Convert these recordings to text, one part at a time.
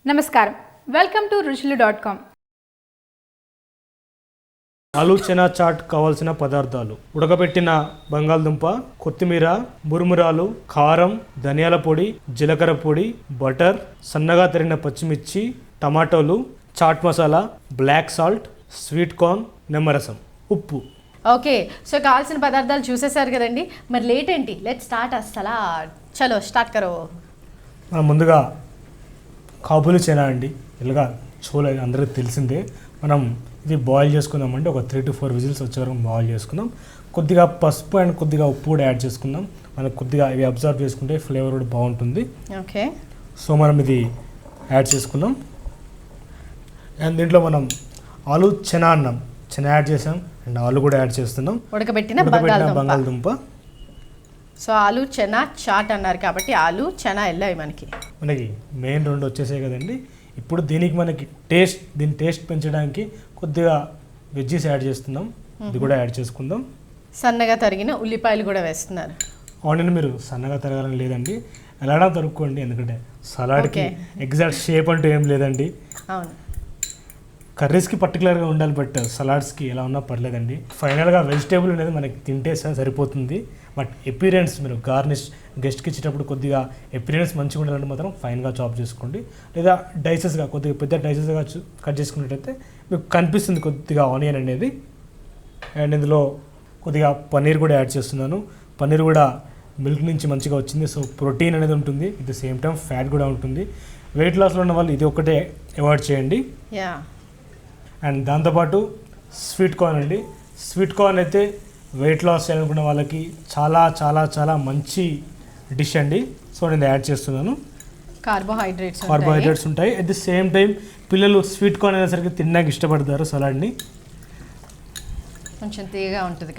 నమస్కారం, welcome to రుచులు.com. ఆలు chana chat కావాల్సిన పదార్థాలు: ఉడకబెట్టిన బంగాళదుంప, కొత్తిమీర, మురుమురాలు, కారం, ధనియాల పొడి, జీలకర్ర పొడి, బటర్, సన్నగా తరిగిన పచ్చిమిర్చి, టమాటోలు, chaat masala, black salt, sweet corn, నిమ్మరసం, ఉప్పు. ఓకే, సో కావాల్సిన పదార్థాలు చూసేశారు కదండి. మరి లేట్ ఏంటి, లెట్ స్టార్ట్ అసలా. చలో స్టార్ట్ కరో. మనం ముందుగా కాబూలి చెనా అండి, ఇలాగా చోలే అందరికీ తెలిసిందే. మనం ఇది బాయిల్ చేసుకుందామంటే ఒక 3 to 4 విజిల్స్ వచ్చే వరకు బాయిల్ చేసుకుందాం. కొద్దిగా పసుపు అండ్ కొద్దిగా ఉప్పు కూడా యాడ్ చేసుకుందాం. మనకు కొద్దిగా ఇవి అబ్జర్వ్ చేసుకుంటే ఫ్లేవర్ కూడా బాగుంటుంది. ఓకే, సో మనం ఇది యాడ్ చేసుకుందాం. అండ్ దీంట్లో మనం ఆలు చెనా అన్నాం, చెనా యాడ్ చేసాం అండ్ ఆలు కూడా యాడ్ చేస్తున్నాం, ఉడకబెట్టిన బంగాళదుంప. సో ఆలు చెనా చాట్ అన్నారు కాబట్టి ఆలు చెనా వెళ్ళాయి మనకి మెయిన్ 2 వచ్చేసాయి కదండి. ఇప్పుడు దీనికి మనకి దీని టేస్ట్ పెంచడానికి కొద్దిగా వెజ్జీస్ యాడ్ చేస్తున్నాం, ఇది కూడా యాడ్ చేసుకుందాం. సన్నగా తరిగిన ఉల్లిపాయలు కూడా వేస్తున్నారు. ఆనియన్ మీరు సన్నగా తరగాలని లేదండి, ఎలాడా తరుక్కోండి, ఎందుకంటే సలాడ్కి ఎగ్జాక్ట్ షేప్ అంటూ ఏం లేదండి. అవును, కర్రీస్కి పర్టికులర్గా ఉండాలి, బట్ సలాడ్స్కి ఎలా ఉన్నా పర్లేదండి. ఫైనల్గా వెజిటేబుల్ అనేది మనకి తింటే సరిపోతుంది. బట్ ఎపీరియన్స్ మీరు గార్నిష్ గెస్ట్కి ఇచ్చేటప్పుడు కొద్దిగా ఎపీరియన్స్ మంచిగా ఉండాలంటే మాత్రం ఫైన్గా చాప్ చేసుకోండి, లేదా డైసెస్గా కొద్దిగా పెద్ద డైసెస్గా కట్ చేసుకున్నట్టయితే మీకు కనిపిస్తుంది కొద్దిగా ఆనియన్ అనేది. అండ్ ఇందులో కొద్దిగా పన్నీర్ కూడా యాడ్ చేస్తున్నాను. పన్నీర్ కూడా మిల్క్ నుంచి మంచిగా వచ్చింది, సో ప్రోటీన్ అనేది ఉంటుంది, at the same time fat కూడా ఉంటుంది. వెయిట్ లాస్లో ఉన్న వాళ్ళు ఇది ఒకటే అవాయిడ్ చేయండి. అండ్ దాంతోపాటు స్వీట్ కార్న్ అండి. స్వీట్ కార్న్ అయితే వెయిట్ లాస్ చేయాలనుకున్న వాళ్ళకి చాలా చాలా చాలా మంచి డిష్ అండి. సో నేను యాడ్ చేస్తున్నాను. కార్బోహైడ్రేట్స్ ఉంటాయి, అట్ ది సేమ్ టైం పిల్లలు స్వీట్ కార్న్ అనేసరికి తినడానికి ఇష్టపడతారు. సలాడ్ని కొంచెం తీయగా ఉంటుంది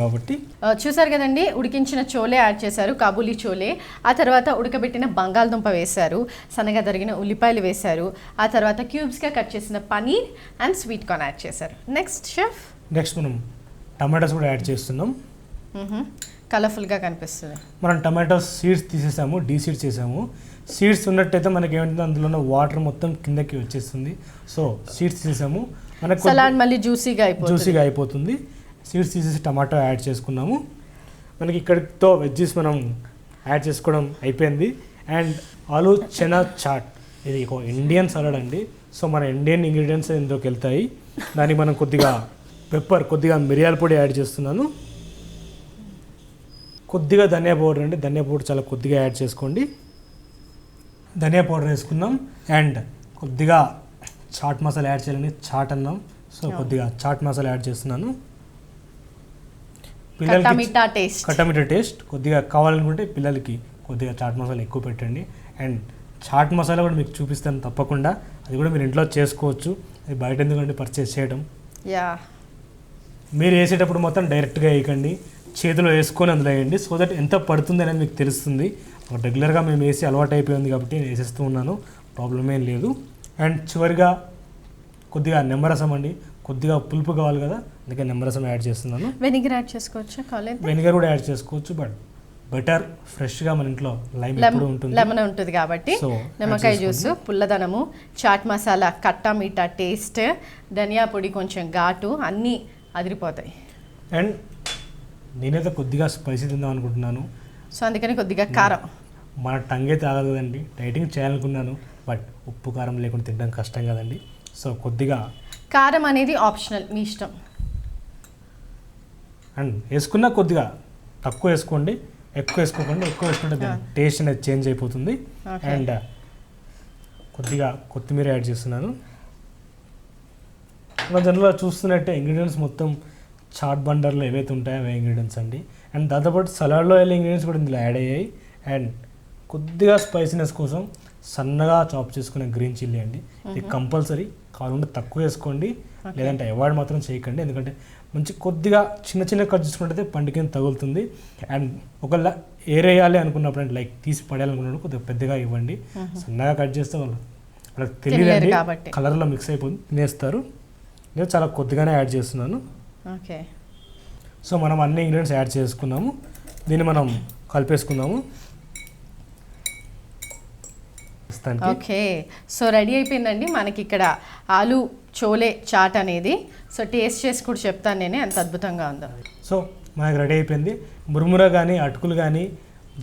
కాబట్టి. చూసారు కదండి, ఉడికించిన చోలే యాడ్ చేశారు, కాబూలీ చోలే. ఆ తర్వాత ఉడకబెట్టిన బంగాళదుంప వేశారు, సన్నగా తరిగిన ఉల్లిపాయలు వేశారు, ఆ తర్వాత క్యూబ్స్గా కట్ చేసిన paneer and sweet corn add చేశారు. నెక్స్ట్ మనం టమాటోస్ కూడా యాడ్ చేస్తున్నాం. కలర్ఫుల్గా కనిపిస్తుంది. మనం టమాటోస్ సీడ్స్ తీసేసాము, డీసీడ్స్ చేసాము. సీడ్స్ ఉన్నట్టయితే మనకి ఏమంటుంది, అందులో ఉన్న వాటర్ మొత్తం కిందకి వచ్చేస్తుంది. సో సీడ్స్ తీసేసాము, మనకు సలాడ్ మళ్ళీ జ్యూసీగా అయిపోతుంది. సీడ్స్ తీసేసి టమాటో యాడ్ చేసుకున్నాము. మనకి ఇక్కడితో వెజ్జీస్ మనం యాడ్ చేసుకోవడం అయిపోయింది. అండ్ ఆలు చెనా చాట్ ఇది ఒక ఇండియన్ సలాడ్ అండి. సో మన ఇండియన్ ఇంగ్రీడియంట్స్ ఇందులోకి వెళ్తాయి. దానికి మనం కొద్దిగా పెప్పర్, కొద్దిగా మిరియాల పొడి యాడ్ చేస్తున్నాను, కొద్దిగా ధనియా పౌడర్ అండి. ధనియా పౌడర్ చాలా కొద్దిగా యాడ్ చేసుకోండి. ధనియా పౌడర్ వేసుకున్నాం. అండ్ కొద్దిగా చాట్ మసాలా యాడ్ చేయాలని చాట్ అన్నాం, సో కొద్దిగా చాట్ మసాలా యాడ్ చేస్తున్నాను. పిల్లలకి కట్టమిఠా టేస్ట్ కొద్దిగా కావాలనుకుంటే పిల్లలకి కొద్దిగా చాట్ మసాలా ఎక్కువ పెట్టండి. అండ్ చాట్ మసాలా కూడా మీకు చూపిస్తాను తప్పకుండా, అది కూడా మీరు ఇంట్లో చేసుకోవచ్చు. అది బయట ఎందుకంటే పర్చేస్ చేయడం. మీరు వేసేటప్పుడు మొత్తం డైరెక్ట్గా వేయకండి, చేతిలో వేసుకొని అందులో వేయండి, సో దట్ ఎంత పడుతుంది అనేది మీకు తెలుస్తుంది. రెగ్యులర్గా మేము వేసి అలవాటు అయిపోయింది కాబట్టి నేను వేసేస్తూ ఉన్నాను, ప్రాబ్లం ఏం లేదు. అండ్ చివరిగా కొద్దిగా నిమ్మరసం అండి, కొద్దిగా పులుపు కావాలి కదా, అందుకే నిమ్మరసం యాడ్ చేస్తున్నాను. వెనిగర్ యాడ్ చేసుకోవచ్చు, వెనిగర్ కూడా యాడ్ చేసుకోవచ్చు, బట్ బెటర్ ఫ్రెష్గా మన ఇంట్లో లెమన్ ఉంటుంది కాబట్టి నిమ్మకాయ జ్యూస్, పుల్లదనము, చాట్ మసాలా, కట్టా మీఠా టేస్ట్, ధనియా పొడి కొంచెం ఘాటు, అన్నీ అదిరిపోతాయి. అండ్ నేనైతే కొద్దిగా స్పైసీ తిందాం అనుకుంటున్నాను, సో అందుకని కొద్దిగా కారం. మన టంగ్ అయితే ఆగదు కదండి, డైటింగ్ చేయాలనుకున్నాను, బట్ ఉప్పు కారం లేకుండా తినడం కష్టం కదండి. సో కొద్దిగా కారం అనేది ఆప్షనల్, మీ ఇష్టం. అండ్ వేసుకున్నా కొద్దిగా తక్కువ వేసుకోండి, ఎక్కువ వేసుకోకండి. ఎక్కువ వేసుకుంటే దాని టేస్ట్ అనేది చేంజ్ అయిపోతుంది. అండ్ కొద్దిగా కొత్తిమీర యాడ్ చేస్తున్నాను. మన జనరల్గా చూస్తున్నట్టే ఇంగ్రీడియంట్స్ మొత్తం చాట్ బండర్లో ఏవైతే ఉంటాయో అవే ఇంగ్రీడియంట్స్ అండి. అండ్ దాంతోపాటు సలాడ్లో వెళ్ళే ఇంగ్రీడియంట్స్ కూడా ఇందులో యాడ్ అయ్యాయి. అండ్ కొద్దిగా స్పైసీనెస్ కోసం సన్నగా చాప్ చేసుకునే గ్రీన్ చిల్లీ అండి, ఇది కంపల్సరీ. కావాలంటే తక్కువ వేసుకోండి, లేదంటే అవాయిడ్ మాత్రం చేయకండి, ఎందుకంటే మంచి కొద్దిగా చిన్న కట్ చేసుకుంటే పండుగ తగులుతుంది. అండ్ ఒకవేళ ఏరేయాలి అనుకున్నప్పుడు అంటే లైక్ తీసి పడేయాలనుకున్నప్పుడు కొద్దిగా పెద్దగా ఇవ్వండి. సన్నగా కట్ చేస్తే వాళ్ళకి తెలియదండి, కలర్లో మిక్స్ అయిపోతుంది, తినేస్తారు. నేను చాలా కొద్దిగానే యాడ్ చేస్తున్నాను. సో మనం అన్ని ఇంగ్రీడియంట్స్ యాడ్ చేసుకున్నాము, దీన్ని మనం కలిపేసుకుందాము. ప్రస్తుతానికి. ఓకే, సో రెడీ అయిపోయిందండి మనకి ఇక్కడ ఆలు చోలే చాట్ అనేది. సో టేస్ట్ చేసి కూడా చెప్తాను నేను ఎంత అద్భుతంగా ఉందో. సో మనకి రెడీ అయిపోయింది. మురుమురా కానీ అటుకులు కానీ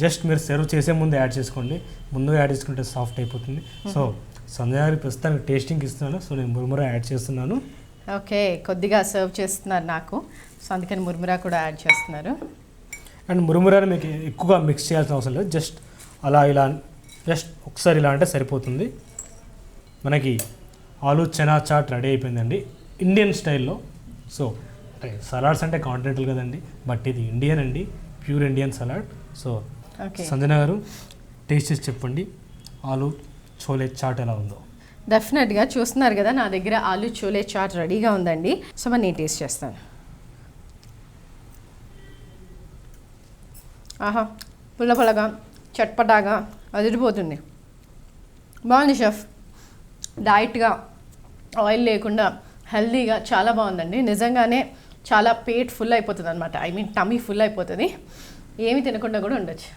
జస్ట్ మీరు సర్వ్ చేసే ముందు యాడ్ చేసుకోండి. ముందుగా యాడ్ చేసుకుంటే సాఫ్ట్ అయిపోతుంది. సో సంజయ్ గారికి ప్రస్తుతానికి టేస్టింగ్ ఇస్తున్నాను. సో నేను మురుమురా యాడ్ చేస్తున్నాను. ఓకే, కొద్దిగా సర్వ్ చేస్తున్నారు నాకు, సో అందుకని మురుమురా కూడా యాడ్ చేస్తున్నారు. అండ్ మురుమురాని మీకు ఎక్కువగా మిక్స్ చేయాల్సిన అవసరం లేదు. జస్ట్ అలా ఇలా జస్ట్ ఒకసారి ఇలా అంటే సరిపోతుంది. మనకి ఆలు చనా చాట్ రెడీ అయిపోయిందండి ఇండియన్ స్టైల్లో. సో సలాడ్స్ అంటే కాంటినెంటల్ కదండి, బట్ ఇది ఇండియన్ అండి, pure Indian salad. So Sanjana గారు టేస్ట్ చేసి చెప్పండి ఆలు చోలే చాట్ ఎలా ఉందో. డెఫినెట్గా చూస్తున్నారు కదా నా దగ్గర ఆలు చోలే చాట్ రెడీగా ఉందండి. సో మరి నేను టేస్ట్ చేస్తాను. ఆహా, పుల్ల పుల్లగా చట్పటాగా అదిరిపోతుంది. బాగుంది షెఫ్, డైట్గా ఆయిల్ లేకుండా హెల్దీగా చాలా బాగుందండి. నిజంగానే చాలా పేట్ ఫుల్ అయిపోతుంది అనమాట. ఐ మీన్ టమీ ఫుల్ అయిపోతుంది, ఏమి తినకుండా కూడా ఉండొచ్చు.